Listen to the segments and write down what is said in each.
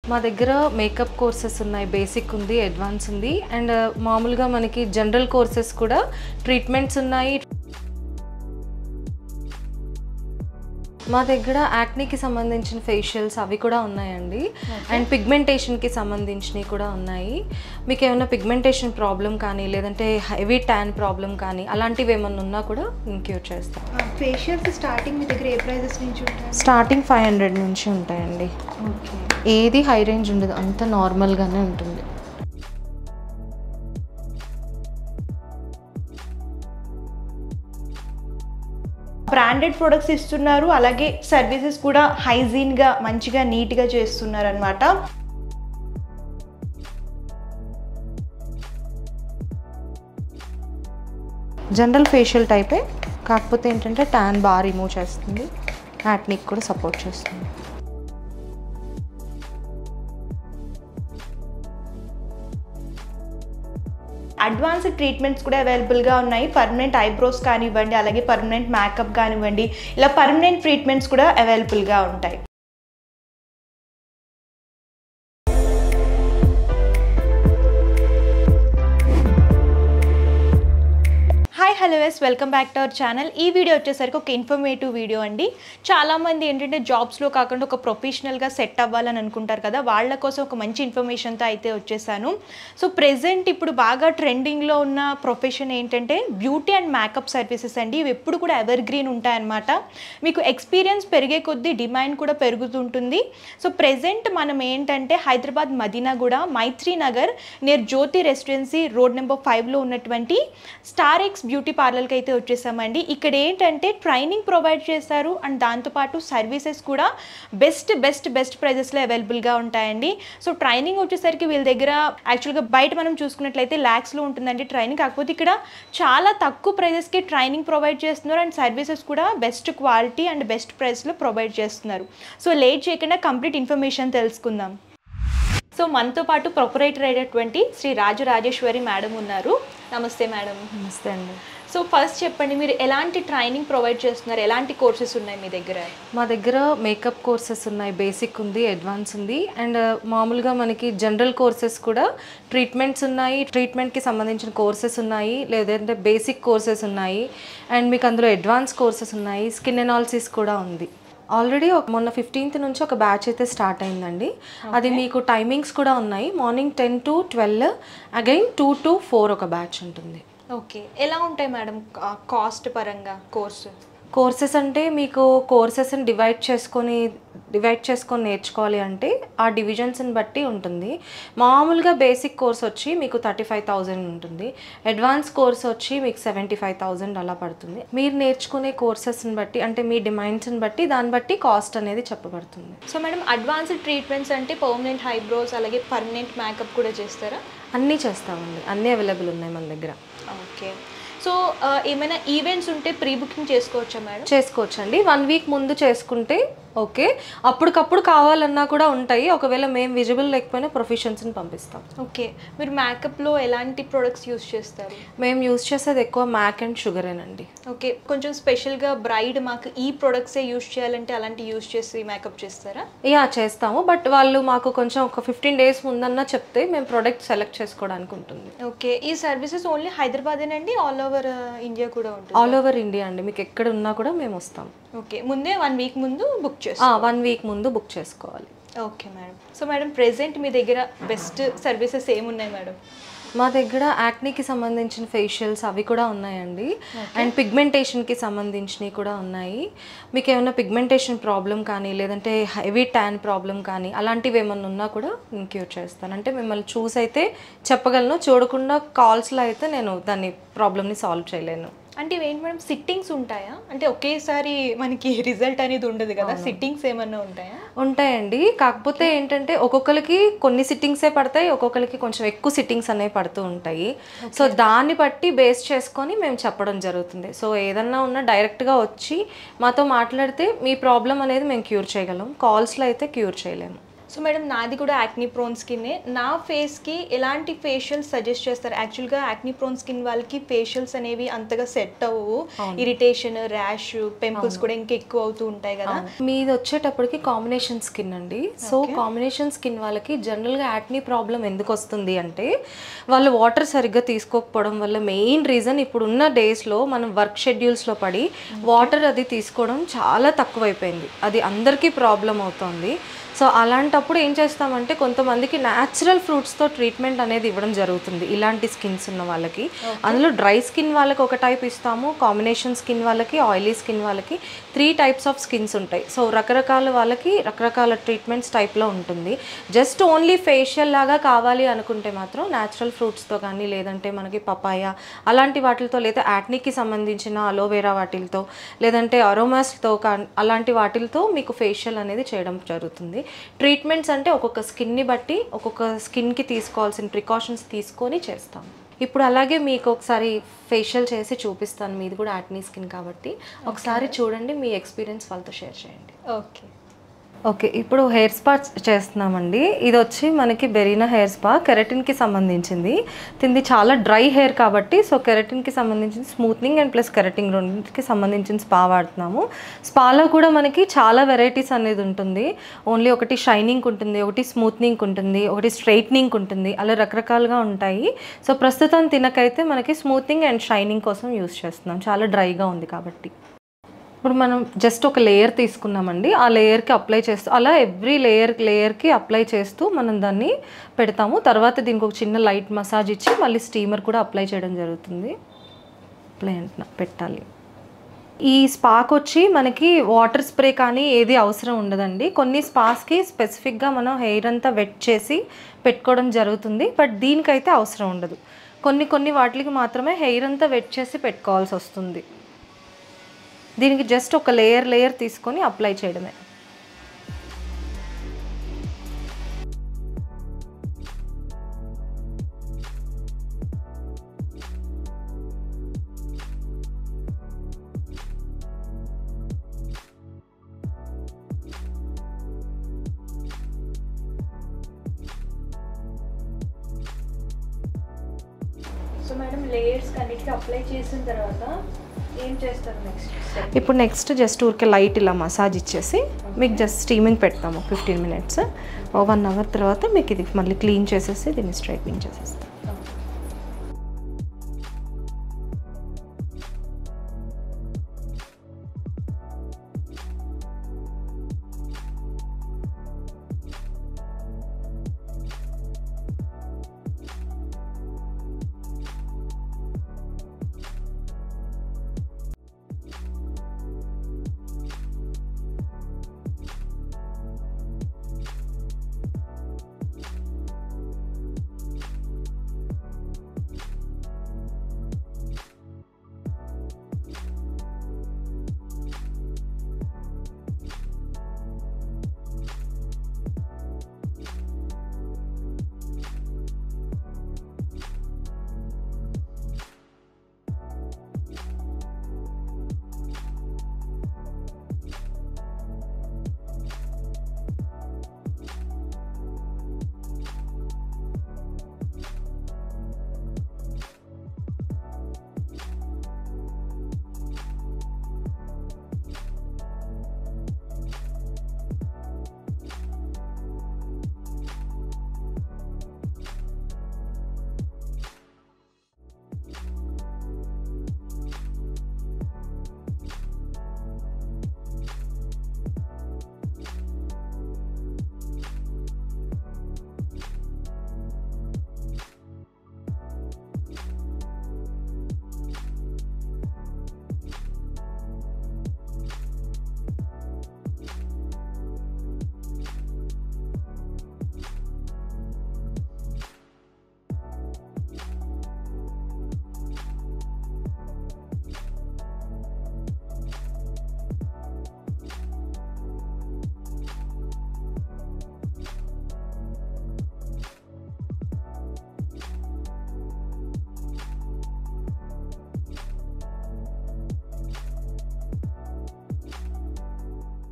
మా దగ్గర makeup courses ఉన్నాయి, బేసిక్ ఉంది, అడ్వాన్స్ ఉంది, అండ్ మామూలుగా మనకి జనరల్ కోర్సెస్ కూడా ట్రీట్మెంట్స్ ఉన్నాయి. మా దగ్గర యాక్నీకి సంబంధించిన ఫేషియల్స్ అవి కూడా ఉన్నాయండి, అండ్ పిగ్మెంటేషన్కి సంబంధించినవి కూడా ఉన్నాయి. మీకు ఏమైనా పిగ్మెంటేషన్ ప్రాబ్లం కానీ లేదంటే హెవీ ట్యాన్ ప్రాబ్లం కానీ అలాంటివి ఏమన్నా ఉన్నా కూడా క్యూర్ చేస్తాం. ఫేషియల్స్ స్టార్టింగ్ మీ దగ్గర ఏ ప్రైజెస్ నుంచి ఉంటాయి? స్టార్టింగ్ 500 నుంచి ఉంటాయండి. ఏది హై రేంజ్ ఉండదు, అంత నార్మల్గానే ఉంటుంది. బ్రాండెడ్ ప్రొడక్ట్స్ ఇస్తున్నారు, అలాగే సర్వీసెస్ కూడా హైజీన్గా మంచిగా నీట్గా చేస్తున్నారు అనమాట. జనరల్ ఫేషియల్ టైపే, కాకపోతే ఏంటంటే ట్యాన్ బాగా రిమూవ్ చేస్తుంది, యాక్నీకి కూడా సపోర్ట్ చేస్తుంది. అడ్వాన్స్డ్ ట్రీట్మెంట్స్ కూడా అవైలబుల్గా ఉన్నాయి. పర్మనెంట్ ఐబ్రోస్ కానివ్వండి, అలాగే పర్మనెంట్ మేకప్ కానివ్వండి, ఇలా పర్మనెంట్ ట్రీట్మెంట్స్ కూడా అవైలబుల్గా ఉంటాయి. Hi hello welcome back to our channel. ఈ వీడియో వచ్చేసరికి ఒక ఇన్ఫర్మేటివ్ వీడియో అండి. చాలామంది ఏంటంటే జాబ్స్లో కాకుండా ఒక ప్రొఫెషనల్గా సెట్ అవ్వాలని అనుకుంటారు కదా, వాళ్ళ కోసం ఒక మంచి ఇన్ఫర్మేషన్తో అయితే వచ్చేసాను. సో ప్రెజెంట్ ఇప్పుడు బాగా ట్రెండింగ్లో ఉన్న ప్రొఫెషన్ ఏంటంటే బ్యూటీ అండ్ మేకప్ సర్వీసెస్ అండి. ఇవి ఎప్పుడు కూడా ఎవర్ గ్రీన్ ఉంటాయన్నమాట. మీకు ఎక్స్పీరియన్స్ పెరిగే కొద్దీ డిమాండ్ కూడా పెరుగుతుంటుంది. సో ప్రెజెంట్ మనం ఏంటంటే హైదరాబాద్ మదీనాగూడ మైత్రి నగర్ నియర్ జ్యోతి రెసిడెన్సీ రోడ్ నెంబర్ 5లో ఉన్నటువంటి స్టార్ ఎక్స్ బ్యూటీ పార్లర్కి అయితే వచ్చేసామండి. ఇక్కడ ఏంటంటే ట్రైనింగ్ ప్రొవైడ్ చేస్తారు, అండ్ దాంతోపాటు సర్వీసెస్ కూడా బెస్ట్ ప్రైజెస్లో అవైలబుల్గా ఉంటాయండి. సో ట్రైనింగ్ వచ్చేసరికి వీళ్ళ దగ్గర యాక్చువల్గా బయట మనం చూసుకున్నట్లయితే ల్యాక్స్లో ఉంటుందండి ట్రైనింగ్, కాకపోతే ఇక్కడ చాలా తక్కువ ప్రైజెస్కి ట్రైనింగ్ ప్రొవైడ్ చేస్తున్నారు, అండ్ సర్వీసెస్ కూడా బెస్ట్ క్వాలిటీ అండ్ బెస్ట్ ప్రైస్లో ప్రొవైడ్ చేస్తున్నారు. సో లేట్ చేయకుండా కంప్లీట్ ఇన్ఫర్మేషన్ తెలుసుకుందాం. సో మనతో పాటు ప్రొపరేటర్ అయినటువంటి శ్రీ రాజరాజేశ్వరి మేడం ఉన్నారు. నమస్తే మేడం. నమస్తే అండి. సో ఫస్ట్ చెప్పండి, మీరు ఎలాంటి ట్రైనింగ్ ప్రొవైడ్ చేస్తున్నారు, ఎలాంటి కోర్సెస్ ఉన్నాయి మీ దగ్గర? మా దగ్గర మేకప్ కోర్సెస్ ఉన్నాయి, బేసిక్ ఉంది, అడ్వాన్స్ ఉంది, అండ్ మామూలుగా మనకి జనరల్ కోర్సెస్ కూడా ట్రీట్మెంట్స్ ఉన్నాయి, ట్రీట్మెంట్కి సంబంధించిన కోర్సెస్ ఉన్నాయి, లేదంటే బేసిక్ కోర్సెస్ ఉన్నాయి, అండ్ మీకు అందులో అడ్వాన్స్ కోర్సెస్ ఉన్నాయి, స్కిన్ ఎనాలిసిస్ కూడా ఉంది. ఆల్రెడీ మొన్న 15th నుంచి ఒక బ్యాచ్ అయితే స్టార్ట్ అయిందండి. అది మీకు టైమింగ్స్ కూడా ఉన్నాయి, మార్నింగ్ 10 to 12, అగైన్ 2 to 4 ఒక బ్యాచ్ ఉంటుంది. ఓకే, ఎలా ఉంటాయి మేడం కాస్ట్ పరంగా కోర్సెస్ అంటే మీకు కోర్సెస్ని డివైడ్ చేసుకొని నేర్చుకోవాలి అంటే ఆ డివిజన్స్ని బట్టి ఉంటుంది. మామూలుగా బేసిక్ కోర్స్ వచ్చి మీకు 35,000 ఉంటుంది, అడ్వాన్స్ కోర్స్ వచ్చి మీకు 75,000 అలా పడుతుంది. మీరు నేర్చుకునే కోర్సెస్ని బట్టి అంటే మీ డిమాండ్స్ని బట్టి దాన్ని బట్టి కాస్ట్ అనేది చెప్పబడుతుంది. సో మేడం అడ్వాన్స్డ్ ట్రీట్మెంట్స్ అంటే పర్మనెంట్ ఐబ్రోస్ అలాగే పర్మనెంట్ మేకప్ కూడా చేస్తారా? అన్నీ చేస్తామండి, అన్నీ అవైలబుల్ ఉన్నాయి మన దగ్గర. ఓకే, సో ఏమైనా ఈవెంట్స్ ఉంటే ప్రీ బుకింగ్ చేసుకోవచ్చా మేడం? చేసుకోవచ్చండి, 1 week ముందు చేసుకుంటే ఓకే, అప్పటికప్పుడు కావాలన్నా కూడా ఉంటాయి. ఒకవేళ మేము విజిబుల్ లేకపోయినా ప్రొఫెషన్స్ని పంపిస్తాం. ఓకే, మీరు మేకప్లో ఎలాంటి ప్రొడక్ట్స్ యూస్ చేస్తారు? మేము యూస్ చేసేది ఎక్కువ మ్యాక్ అండ్ షుగరేనండి. ఓకే, కొంచెం స్పెషల్గా బ్రైడ్ మాకు ఈ ప్రొడక్ట్సే యూస్ చేయాలంటే అలాంటి యూస్ చేసి మేకప్ చేస్తారా? యా చేస్తాము, బట్ వాళ్ళు మాకు కొంచెం ఒక 15 days ముందన్నా చెప్తే మేము ప్రోడక్ట్ సెలెక్ట్ చేసుకోవడానికి ఉంటుంది. ఓకే, ఈ సర్వీసెస్ ఓన్లీ హైదరాబాదేనండి, ఆల్ ఓవర్ ఇండియా కూడా ఉంటుంది? ఆల్ ఓవర్ ఇండియా అండి, మీకు ఎక్కడ ఉన్నా కూడా మేము వస్తాం. ఓకే, ముందే 1 week ముందు బుక్ 1 week ముందు బుక్ చేసుకోవాలి. Okay madam. So madam present మీ దగ్గర బెస్ట్ సర్వీసెస్ ఏమున్నాయి మేడం? మా దగ్గర యాక్నీకి సంబంధించిన ఫేషియల్స్ అవి కూడా ఉన్నాయండి, అండ్ పిగ్మెంటేషన్కి సంబంధించినవి కూడా ఉన్నాయి. మీకు ఏమైనా పిగ్మెంటేషన్ ప్రాబ్లం కానీ లేదంటే హెవీ ట్యాన్ ప్రాబ్లం కానీ అలాంటివి ఏమన్నా ఉన్నా కూడా నేను క్యూర్ చేస్తాను. అంటే మిమ్మల్ని చూసి అయితే చెప్పగలను, చూడకుండా కాల్స్లో అయితే నేను దాన్ని ప్రాబ్లమ్ని సాల్వ్ చేయలేను. అంటే ఇవేంటి మేడం, సిట్టింగ్స్ ఉంటాయా? అంటే ఒకేసారి మనకి రిజల్ట్ అనేది ఉండదు కదా, సిట్టింగ్స్ ఏమన్నా ఉంటాయా? ఉంటాయండి, కాకపోతే ఏంటంటే ఒక్కొక్కరికి కొన్ని సిట్టింగ్సే పడతాయి, ఒక్కొక్కరికి కొంచెం ఎక్కువ సిట్టింగ్స్ అనేవి పడుతూ ఉంటాయి. సో దాన్ని బట్టి బేస్ చేసుకొని మేము చెప్పడం జరుగుతుంది. సో ఏదన్నా ఉన్నా డైరెక్ట్గా వచ్చి మాతో మాట్లాడితే మీ ప్రాబ్లం అనేది మేము క్యూర్ చేయగలం, కాల్స్లో అయితే క్యూర్ చేయలేము. సో మేడం నాది కూడా యాక్నీ ప్రోన్ స్కిన్నే. నా ఫేస్కి ఎలాంటి ఫేషియల్స్ సజెస్ట్ చేస్తారు? యాక్చువల్గా యాక్నీ ప్రోన్ స్కిన్ వాళ్ళకి ఫేషియల్స్ అనేవి అంతగా సెట్ అవ్వవు. ఇరిటేషన్, ర్యాష్, పింపుల్స్ కూడా ఇంకా ఎక్కువ అవుతూ ఉంటాయి కదా. మీది వచ్చేటప్పటికి కాంబినేషన్ స్కిన్ అండి. సో కాంబినేషన్ స్కిన్ వాళ్ళకి జనరల్గా యాక్నీ ప్రాబ్లం ఎందుకు వస్తుంది అంటే వాళ్ళు వాటర్ సరిగ్గా తీసుకోకపోవడం వల్ల. మెయిన్ రీజన్ ఇప్పుడున్న డేస్లో మనం వర్క్ షెడ్యూల్స్లో పడి వాటర్ అది తీసుకోవడం చాలా తక్కువైపోయింది. అది అందరికీ ప్రాబ్లం అవుతుంది. సో అలాంటప్పుడు ఏం చేస్తామంటే కొంతమందికి న్యాచురల్ ఫ్రూట్స్తో ట్రీట్మెంట్ అనేది ఇవ్వడం జరుగుతుంది ఇలాంటి స్కిన్స్ ఉన్న వాళ్ళకి. అందులో డ్రై స్కిన్ వాళ్ళకి ఒక టైప్ ఇస్తాము, కాంబినేషన్ స్కిన్ వాళ్ళకి, ఆయిలీ స్కిన్ వాళ్ళకి 3 టైప్స్ ఆఫ్ స్కిన్స్ ఉంటాయి. సో రకరకాల వాళ్ళకి రకరకాల ట్రీట్మెంట్స్ టైప్లో ఉంటుంది. జస్ట్ ఓన్లీ ఫేషియల్ లాగా కావాలి అనుకుంటే మాత్రం న్యాచురల్ ఫ్రూట్స్తో కానీ, లేదంటే మనకి పపాయ అలాంటి వాటితో, లేదా యాక్నీకి సంబంధించిన అలోవెరా వాటిలతో, లేదంటే అరోమాస్తో అలాంటి వాటిలతో మీకు ఫేషియల్ అనేది చేయడం జరుగుతుంది. ట్రీట్మెంట్స్ అంటే ఒక్కొక్క స్కిన్ని బట్టి ఒక్కొక్క స్కిన్కి తీసుకోవాల్సిన ప్రికాషన్స్ తీసుకొని చేస్తాం. ఇప్పుడు అలాగే మీకు ఒకసారి ఫేషియల్ చేసి చూపిస్తాను. మీది కూడా యాక్నీ స్కిన్ కాబట్టి ఒకసారి చూడండి, మీ ఎక్స్పీరియన్స్ వాళ్ళతో షేర్ చేయండి. ఓకే, ఇప్పుడు హెయిర్ స్పా చేస్తున్నామండి. ఇది వచ్చి మనకి బెరీనా హెయిర్ స్పా, కెరటిన్కి సంబంధించింది. దీనికి చాలా డ్రై హెయిర్ కాబట్టి సో కెరటిన్కి సంబంధించిన స్మూత్నింగ్ అండ్ ప్లస్ కెరటింగ్ రెండింటికి సంబంధించిన స్పా వాడుతున్నాము. స్పాలో కూడా మనకి చాలా వెరైటీస్ అనేది ఉంటుంది. ఓన్లీ ఒకటి షైనింగ్ ఉంటుంది, ఒకటి స్మూత్నింగ్ ఉంటుంది, ఒకటి స్ట్రైట్నింగ్ ఉంటుంది, అలా రకరకాలుగా ఉంటాయి. సో ప్రస్తుతం తినకైతే మనకి స్మూత్నింగ్ అండ్ షైనింగ్ కోసం యూస్ చేస్తున్నాం, చాలా డ్రైగా ఉంది కాబట్టి. ఇప్పుడు మనం జస్ట్ ఒక లేయర్ తీసుకున్నామండి. ఆ లేయర్కి అప్లై చేస్తూ అలా ఎవ్రీ లేయర్కి అప్లై చేస్తూ మనం దాన్ని పెడతాము. తర్వాత దీనికి ఒక చిన్న లైట్ మసాజ్ ఇచ్చి మళ్ళీ స్టీమర్ కూడా అప్లై చేయడం జరుగుతుంది. అప్లై పెట్టాలి. ఈ స్పాకి వచ్చి మనకి వాటర్ స్ప్రే కానీ ఏది అవసరం ఉండదండి. కొన్ని స్పాస్కి స్పెసిఫిక్గా మనం హెయిర్ అంతా వెట్ చేసి పెట్టుకోవడం జరుగుతుంది. బట్ దీనికైతే అవసరం ఉండదు. కొన్ని వాటికి మాత్రమే హెయిర్ అంతా వెట్ చేసి పెట్టుకోవాల్సి వస్తుంది. దీనికి జస్ట్ ఒక లేయర్ తీసుకొని అప్లై చేయడమే. సో మేడం లేయర్స్ అన్నిటికీ అప్లై చేసిన తర్వాత ఏం చేస్తారు నెక్స్ట్? ఇప్పుడు నెక్స్ట్ జస్ట్ ఊరికే లైట్ ఇలా మసాజ్ ఇచ్చేసి మీకు జస్ట్ స్టీమింగ్ పెడతాము 15 మినిట్స్. 1 అవర్ తర్వాత మీకు ఇది మళ్ళీ క్లీన్ చేసేసి దీన్ని స్ట్రైట్నింగ్ చేసేస్తాం.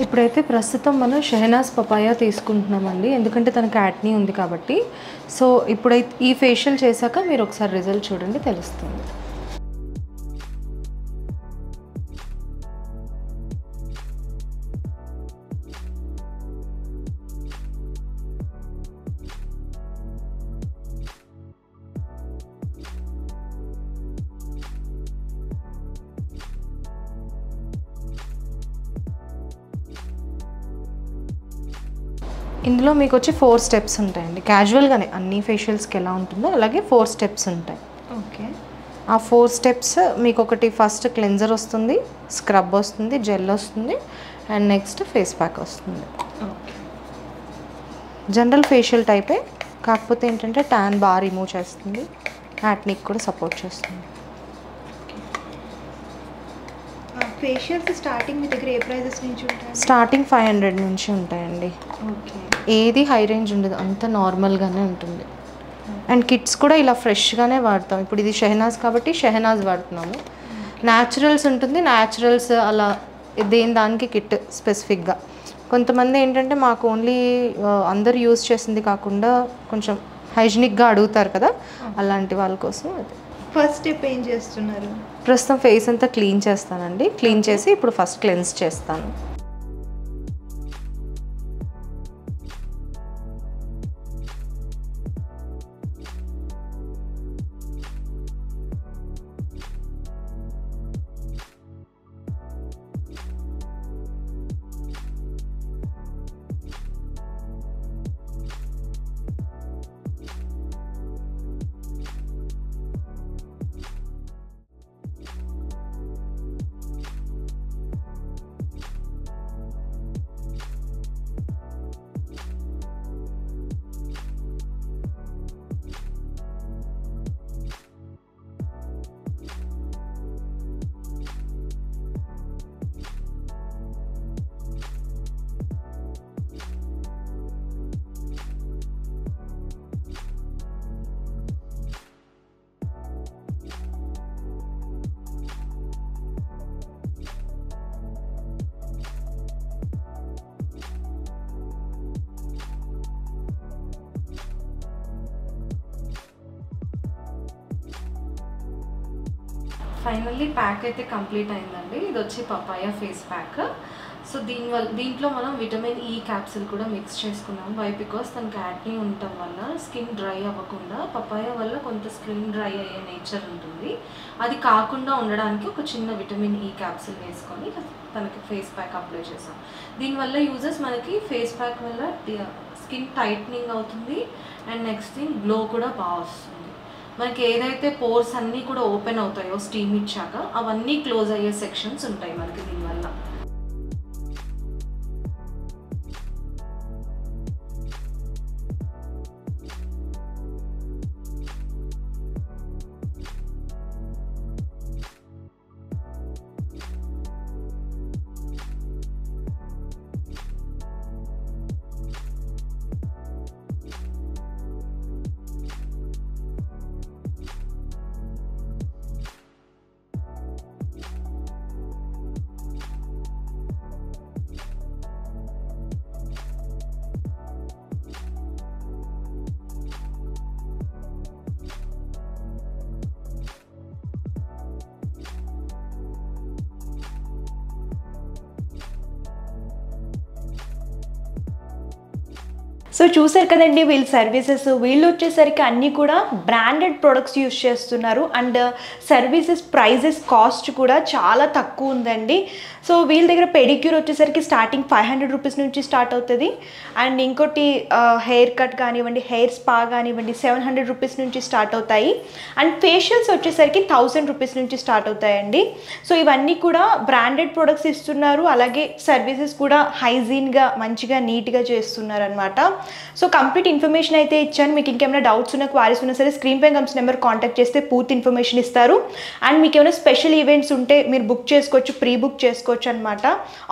ఇప్పుడైతే ప్రస్తుతం మనం షెహనాజ్ పపాయా తీసుకుంటున్నామండి, ఎందుకంటే తనకి యాక్నీ ఉంది కాబట్టి. సో ఇప్పుడైతే ఈ ఫేషియల్ చేశాక మీరు ఒకసారి రిజల్ట్ చూడండి, తెలుస్తుంది. ఇందులో మీకు వచ్చి 4 స్టెప్స్ ఉంటాయండి. క్యాజువల్గానే అన్ని ఫేషియల్స్కి ఎలా ఉంటుందో అలాగే 4 స్టెప్స్ ఉంటాయి. ఓకే. ఆ 4 స్టెప్స్ మీకు ఒకటి ఫస్ట్ క్లెన్జర్ వస్తుంది, స్క్రబ్ వస్తుంది, జెల్ వస్తుంది, అండ్ నెక్స్ట్ ఫేస్ ప్యాక్ వస్తుంది. ఓకే. జనరల్ ఫేషియల్ టైపే, కాకపోతే ఏంటంటే ట్యాన్ బాగా రిమూవ్ చేస్తుంది, యాక్నీకి కూడా సపోర్ట్ చేస్తుంది. ఫేషియల్స్ స్టార్టింగ్ మీ దగ్గర ఏ ప్రైజెస్ నుంచి ఉంటాయి? స్టార్టింగ్ 500 నుంచి ఉంటాయండి. ఓకే. ఏది హై రేంజ్ ఉండదు, అంత నార్మల్గానే ఉంటుంది. అండ్ కిట్స్ కూడా ఇలా ఫ్రెష్గానే వాడతాం. ఇప్పుడు ఇది షెహనాజ్ కాబట్టి షెహనాజ్ వాడుతున్నాము. న్యాచురల్స్ ఉంటుంది, న్యాచురల్స్ అలా దేని దానికి కిట్ స్పెసిఫిక్గా. కొంతమంది ఏంటంటే మాకు ఓన్లీ అందరు యూజ్ చేసింది కాకుండా కొంచెం హైజీనిక్గా అడుగుతారు కదా, అలాంటి వాళ్ళ కోసం అది. ఫస్ట్ స్టెప్ ఏం చేస్తున్నారు? ప్రస్తుతం ఫేస్ అంతా క్లీన్ చేస్తానండి. క్లీన్ చేసి ఇప్పుడు ఫస్ట్ క్లెన్స్ చేస్తాను. ఫైనల్లీ ప్యాక్ అయితే కంప్లీట్ అయిందండి. ఇది వచ్చి పపాయా ఫేస్ ప్యాక్. సో దీంట్లో మనం విటమిన్ ఈ క్యాప్సిల్ కూడా మిక్స్ చేసుకున్నాం. వై బికాస్ తనకి యాక్నీ ఉండటం వల్ల స్కిన్ డ్రై అవ్వకుండా, పపాయా వల్ల కొంత స్కిన్ డ్రై అయ్యే నేచర్ ఉంటుంది, అది కాకుండా ఉండడానికి ఒక చిన్న విటమిన్ ఈ క్యాప్సిల్ వేసుకొని తనకి ఫేస్ ప్యాక్ అప్లై చేసాం. దీనివల్ల యూజెస్ మనకి ఫేస్ ప్యాక్ వల్ల స్కిన్ టైట్నింగ్ అవుతుంది, అండ్ నెక్స్ట్ థింగ్ గ్లో కూడా బాగా వస్తుంది. మనకి ఏదైతే పోర్స్ అన్నీ కూడా ఓపెన్ అవుతాయో స్టీమ్ ఇచ్చాక, అవన్నీ క్లోజ్ అయ్యే సెక్షన్స్ ఉంటాయి మనకి దీనివల్ల. సో చూసారు కదండి వీళ్ళ సర్వీసెస్. వీళ్ళు వచ్చేసరికి అన్నీ కూడా బ్రాండెడ్ ప్రొడక్ట్స్ యూస్ చేస్తున్నారు, అండ్ సర్వీసెస్ ప్రైజెస్ కాస్ట్ కూడా చాలా తక్కువ ఉందండి. సో వీళ్ళ దగ్గర పెడిక్యూర్ వచ్చేసరికి స్టార్టింగ్ 500 రూపీస్ నుంచి స్టార్ట్ అవుతుంది, అండ్ ఇంకోటి హెయిర్ కట్ కానివ్వండి, హెయిర్ స్పా కానివ్వండి 700 రూపీస్ నుంచి స్టార్ట్ అవుతాయి, అండ్ ఫేషియల్స్ వచ్చేసరికి 1000 రూపీస్ నుంచి స్టార్ట్ అవుతాయండి. సో ఇవన్నీ కూడా బ్రాండెడ్ ప్రొడక్ట్స్ ఇస్తున్నారు, అలాగే సర్వీసెస్ కూడా హైజీన్గా మంచిగా నీట్గా చేస్తున్నారు అనమాట. సో కంప్లీట్ ఇన్ఫర్మేషన్ అయితే ఇచ్చాను. మీకు ఇంకేమైనా డౌట్స్ ఉన్నా, క్వారీస్ ఉన్నా సరే స్క్రీన్ పై కమ్స్ నెంబర్ కాంటాక్ట్ చేస్తే పూర్తి ఇన్ఫర్మేషన్ ఇస్తారు. అండ్ మీకు ఏమైనా స్పెషల్ ఈవెంట్స్ ఉంటే మీరు బుక్ చేసుకోవచ్చు, ప్రీ బుక్ చేసుకోవచ్చు అనమాట.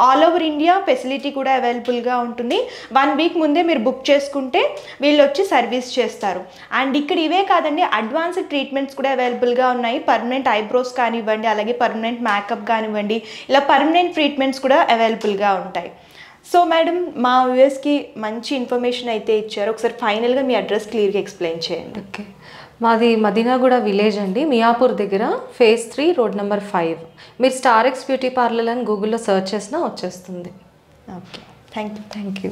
ఆల్ ఓవర్ ఇండియా ఫెసిలిటీ కూడా అవైలబుల్గా ఉంటుంది. 1 వీక్ ముందే మీరు బుక్ చేసుకుంటే వీళ్ళు వచ్చి సర్వీస్ చేస్తారు. అండ్ ఇక్కడ ఇవే కాదండి, అడ్వాన్స్డ్ ట్రీట్మెంట్స్ కూడా అవైలబుల్గా ఉన్నాయి. పర్మనెంట్ ఐబ్రోస్ కానివ్వండి, అలాగే పర్మనెంట్ మేకప్ కానివ్వండి, ఇలా పర్మనెంట్ ట్రీట్మెంట్స్ కూడా అవైలబుల్గా ఉంటాయి. సో మేడం మా వ్యూవర్స్కి మంచి ఇన్ఫర్మేషన్ అయితే ఇచ్చారు. ఒకసారి ఫైనల్గా మీ అడ్రస్ క్లియర్గా ఎక్స్ప్లెయిన్ చేయండి. ఓకే, మాది మదీనాగూడ విలేజ్ అండి, మియాపూర్ దగ్గర, phase 3 రోడ్ నెంబర్ 5. మీరు స్టార్ ఎక్స్ బ్యూటీ పార్లర్ అని గూగుల్లో సెర్చ్ చేసినా వచ్చేస్తుంది. Okay, thank you. Thank you.